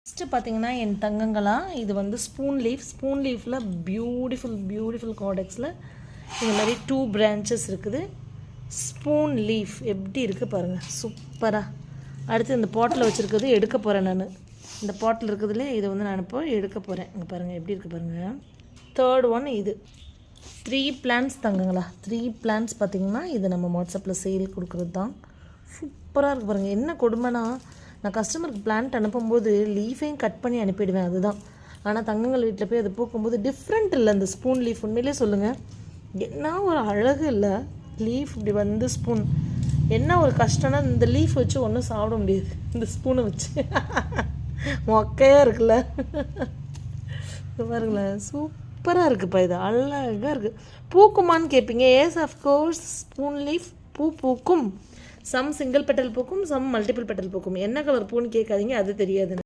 First பார்த்தீங்கன்னா என் தங்கங்களா இது வந்து ஸ்பூன் லீஃபில் பியூட்டிஃபுல் கார்டெக்ஸில் இந்த மாதிரி 2 பிரான்ச்சஸ் இருக்குது. ஸ்பூன் லீஃப் எப்படி இருக்குது பாருங்கள், சூப்பராக. அடுத்து இந்த பாட்டில் வச்சுருக்கிறது எடுக்க போகிறேன் நான். இந்த பாட்டில் இருக்கிறதுல இதை வந்து நான் இப்போ எடுக்க போகிறேன். இங்கே பாருங்கள் எப்படி இருக்குது பாருங்கள். தேர்ட் ஒன் இது 3 பிளான்ஸ் தங்கங்களா. 3 பிளான்ஸ் பார்த்திங்கன்னா இது நம்ம வாட்ஸ்அப்பில் சேல் கொடுக்குறது தான். சூப்பராக இருக்குது பாருங்கள். என்ன கொடுமைனா நான் கஸ்டமருக்கு பிளான்ட் அனுப்பும்போது லீஃபையும் கட் பண்ணி அனுப்பிடுவேன், அதுதான். ஆனால் தங்கங்கள் வீட்டில் போய் அது பூக்கும்போது டிஃப்ரெண்ட் இல்லை இந்த ஸ்பூன் லீஃப். உண்மையிலே சொல்லுங்கள், என்ன ஒரு அழகு இல்லை லீஃப் இப்படி வந்து ஸ்பூன். என்ன ஒரு கஷ்டம்னா இந்த லீஃப் வச்சு ஒன்றும் சாப்பிட முடியாது, இந்த ஸ்பூனை வச்சு மொக்கையாக இருக்குல்ல. பாருங்களேன், சூப்பராக இருக்குப்பா, இது அழகாக இருக்குது. பூக்குமான்னு கேட்பீங்க. எஸ் அஃப்கோர்ஸ் ஸ்பூன் லீஃப் பூக்கும். சம் சிங்கிள் பெட்டல் பூக்கும், சம் மல்டிபிள் பெட்டல் பூக்கும். என்ன கலர் பூன்னு கேட்காதீங்க, அது தெரியாது.